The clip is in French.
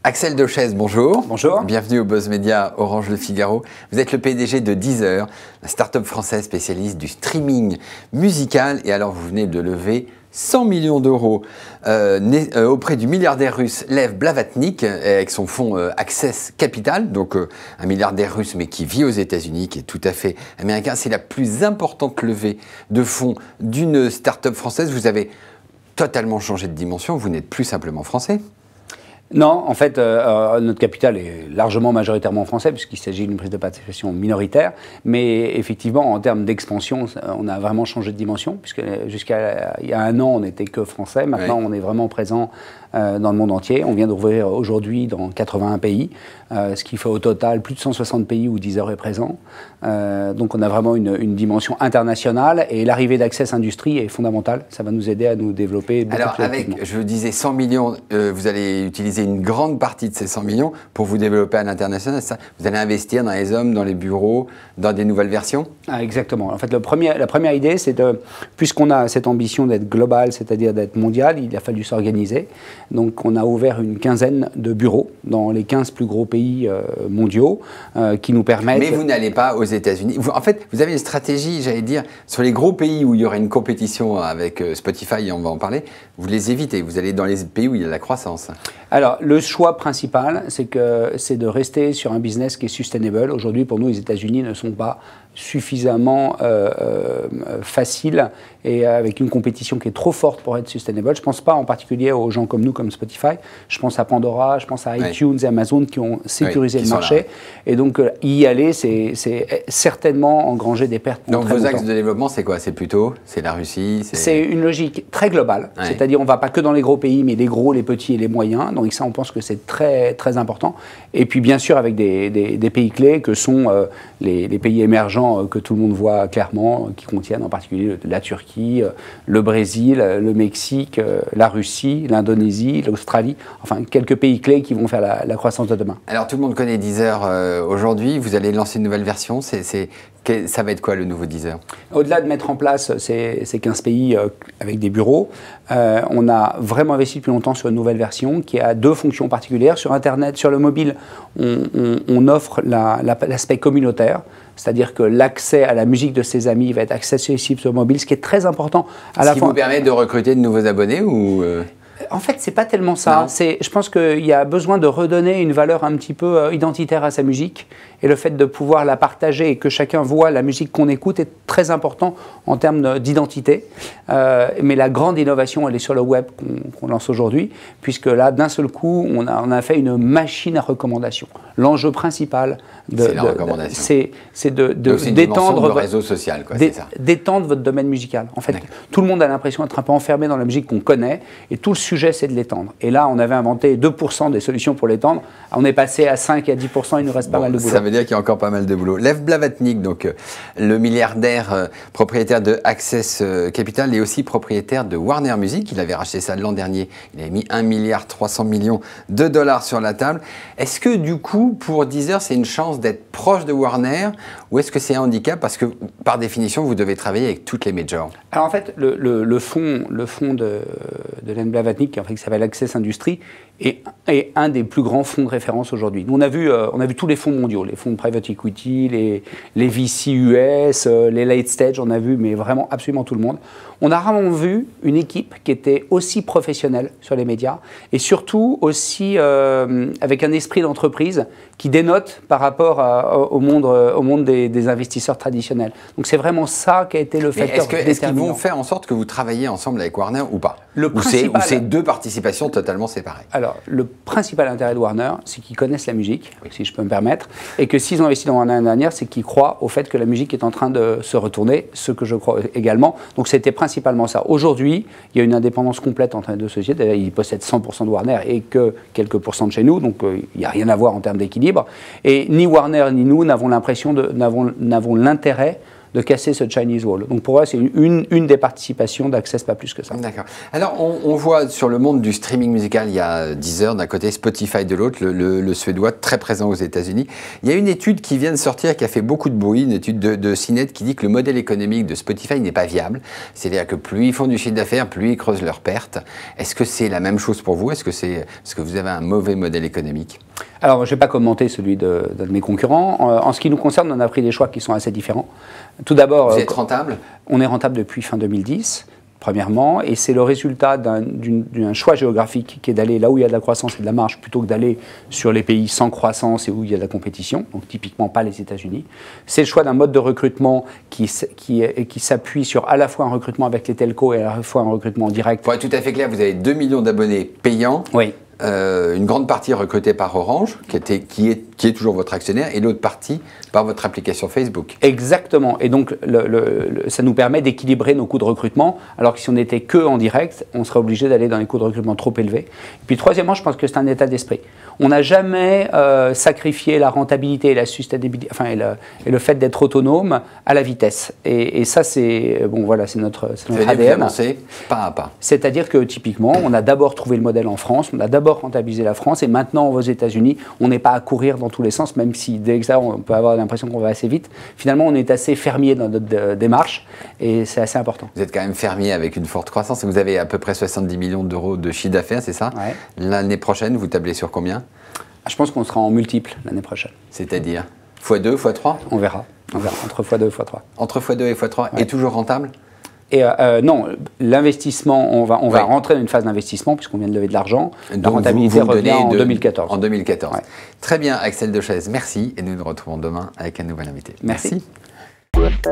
Axel Dochez, bonjour. Bonjour. Bienvenue au Buzz Media Orange Le Figaro. Vous êtes le PDG de Deezer, la start-up française spécialiste du streaming musical. Et alors, vous venez de lever 100 millions d'euros auprès du milliardaire russe Lev Blavatnik avec son fonds Access Capital, donc un milliardaire russe mais qui vit aux États-Unis, qui est tout à fait américain. C'est la plus importante levée de fonds d'une start-up française. Vous avez totalement changé de dimension, vous n'êtes plus simplement français. Non, en fait, notre capital est largement majoritairement français, puisqu'il s'agit d'une prise de participation minoritaire. Mais effectivement, en termes d'expansion, on a vraiment changé de dimension, puisque jusqu'à il y a un an, on n'était que français. Maintenant, on est vraiment présent dans le monde entier. On vient d'ouvrir aujourd'hui dans 81 pays, ce qui fait au total plus de 160 pays où Deezer est présent. Donc on a vraiment une dimension internationale, et l'arrivée d'Access Industries est fondamentale. Ça va nous aider à nous développer beaucoup plus rapidement. Avec, je disais 100 millions, vous allez utiliser une grande partie de ces 100 millions pour vous développer à l'international. Vous allez investir dans les hommes, dans les bureaux, dans des nouvelles versions? Exactement. En fait, la première idée, c'est puisqu'on a cette ambition d'être global, c'est-à-dire d'être mondial, il a fallu s'organiser. Donc on a ouvert une quinzaine de bureaux dans les 15 plus gros pays mondiaux qui nous permettent... Mais vous n'allez pas aux États-Unis. En fait, vous avez une stratégie, j'allais dire, sur les gros pays où il y aurait une compétition avec Spotify, et on va en parler, vous les évitez. Vous allez dans les pays où il y a de la croissance. Alors, le choix principal, c'est de rester sur un business qui est sustainable. Aujourd'hui, pour nous, les États-Unis ne sont pas suffisamment faciles et avec une compétition qui est trop forte pour être sustainable. Je ne pense pas en particulier aux gens comme nous, comme Spotify. Je pense à Pandora, je pense à iTunes et Amazon qui ont sécurisé le marché. Et donc, y aller, c'est certainement engranger des pertes. Donc, vos axes de développement, c'est quoi? C'est la Russie? C'est une logique très globale. C'est-à-dire, on ne va pas que dans les gros pays, mais les gros, les petits et les moyens. Donc, ça, on pense que c'est très, très important. Et puis, bien sûr, avec des pays clés que sont les pays émergents que tout le monde voit clairement, qui contiennent en particulier la Turquie, le Brésil, le Mexique, la Russie, l'Indonésie, l'Australie, enfin quelques pays clés qui vont faire la croissance de demain. Alors tout le monde connaît Deezer aujourd'hui, vous allez lancer une nouvelle version, ça va être quoi le nouveau Deezer? Au-delà de mettre en place ces 15 pays avec des bureaux, on a vraiment investi depuis longtemps sur une nouvelle version qui a deux fonctions particulières. Sur Internet, sur le mobile, on offre l'aspect communautaire, c'est-à-dire que l'accès à la musique de ses amis va être accessible sur le mobile, ce qui est très important. Ce qui vous permet de recruter de nouveaux abonnés ou En fait, c'est pas tellement ça. Je pense qu'il y a besoin de redonner une valeur un petit peu identitaire à sa musique. Et le fait de pouvoir la partager et que chacun voit la musique qu'on écoute est très important en termes d'identité. Mais la grande innovation, elle est sur le web qu'on lance aujourd'hui, puisque là, d'un seul coup, on a fait une machine à recommandation. L'enjeu principal c'est d'étendre le réseau social, d'étendre votre domaine musical. En fait, tout le monde a l'impression d'être un peu enfermé dans la musique qu'on connaît, et tout le sujet, c'est de l'étendre. Et là, on avait inventé 2% des solutions pour l'étendre. On est passé à 5 et à 10%, il nous reste pas mal de boulot. Ça veut dire qu'il y a encore pas mal de boulot. Lev Blavatnik, donc le milliardaire propriétaire de Access Capital et aussi propriétaire de Warner Music. Il avait racheté ça l'an dernier. Il avait mis 1,3 milliard de dollars sur la table. Est-ce que du coup, pour Deezer, c'est une chance d'être proche de Warner, ou est-ce que c'est un handicap parce que, par définition, vous devez travailler avec toutes les majors? Alors en fait, le fonds de Lev Blavatnik, qui s'appelle Access Industries, est un des plus grands fonds de référence aujourd'hui. Nous, on a vu tous les fonds mondiaux, les fonds de private equity, les VC US, les late stage, on a vu, mais vraiment absolument tout le monde. On a vraiment vu une équipe qui était aussi professionnelle sur les médias et surtout aussi avec un esprit d'entreprise qui dénote par rapport au monde des investisseurs traditionnels. Donc c'est vraiment ça qui a été le facteur déterminant. Est-ce qu'ils vont faire en sorte que vous travailliez ensemble avec Warner ou pas? Ou c'est deux participations totalement séparées? Alors, le principal intérêt de Warner, c'est qu'ils connaissent la musique, si je peux me permettre, et que s'ils ont investi dans Warner l'année dernière, c'est qu'ils croient au fait que la musique est en train de se retourner, ce que je crois également. Donc c'était principalement ça. Aujourd'hui, il y a une indépendance complète entre les deux sociétés. D'ailleurs, ils possèdent 100% de Warner et que quelques pourcents de chez nous, donc il n'y a rien à voir en termes d'équilibre. Et ni Warner ni nous n'avons l'impression n'avons l'intérêt de casser ce Chinese Wall. Donc pour moi, c'est une des participations d'Access, pas plus que ça. D'accord. Alors, on voit sur le monde du streaming musical, il y a Deezer d'un côté, Spotify de l'autre, le suédois très présent aux États-Unis. Il y a une étude qui vient de sortir, qui a fait beaucoup de bruit, une étude de CNET qui dit que le modèle économique de Spotify n'est pas viable. C'est-à-dire que plus ils font du chiffre d'affaires, plus ils creusent leurs pertes. Est-ce que c'est la même chose pour vous? Est-ce que vous avez un mauvais modèle économique? Alors, je ne vais pas commenter celui d'un de mes concurrents. En ce qui nous concerne, on a pris des choix qui sont assez différents. Tout d'abord, vous êtes rentable? On est rentable depuis fin 2010. Premièrement, et c'est le résultat d'un choix géographique qui est d'aller là où il y a de la croissance et de la marge plutôt que d'aller sur les pays sans croissance et où il y a de la compétition, donc typiquement pas les États-Unis. C'est le choix d'un mode de recrutement qui s'appuie sur à la fois un recrutement avec les telcos et à la fois un recrutement direct. Pour être tout à fait clair, vous avez 2 millions d'abonnés payants. Oui. Une grande partie recrutée par Orange, qui est toujours votre actionnaire, et l'autre partie par votre application Facebook. Exactement. Et donc, ça nous permet d'équilibrer nos coûts de recrutement, alors que si on n'était que en direct, on serait obligé d'aller dans des coûts de recrutement trop élevés. Et puis, troisièmement, je pense que c'est un état d'esprit. On n'a jamais sacrifié la rentabilité et la sustainabilité, enfin, et le fait d'être autonome à la vitesse. Et ça, c'est notre ADN. Avancer pas à pas. C'est-à-dire que, typiquement, on a d'abord trouvé le modèle en France, on a d'abord rentabilisé la France, et maintenant, aux États-Unis, on n'est pas à courir dans tous les sens, même si dès que ça, on peut avoir l'impression qu'on va assez vite. Finalement, on est assez fermier dans notre démarche, et c'est assez important. Vous êtes quand même fermier avec une forte croissance, et vous avez à peu près 70 millions d'euros de chiffre d'affaires, c'est ça? Ouais. L'année prochaine, vous tablez sur combien? Je pense qu'on sera en multiple l'année prochaine. C'est-à-dire x2, x3? On verra. Entre x2 et x3. Entre x2 et x3, ouais. Et toujours rentable? Et non, l'investissement, on va rentrer dans une phase d'investissement puisqu'on vient de lever de l'argent. La rentabilité revient en 2014. En 2014. Ouais. Très bien, Axel Dechaise, merci. Et nous nous retrouvons demain avec un nouvel invité. Merci. Merci.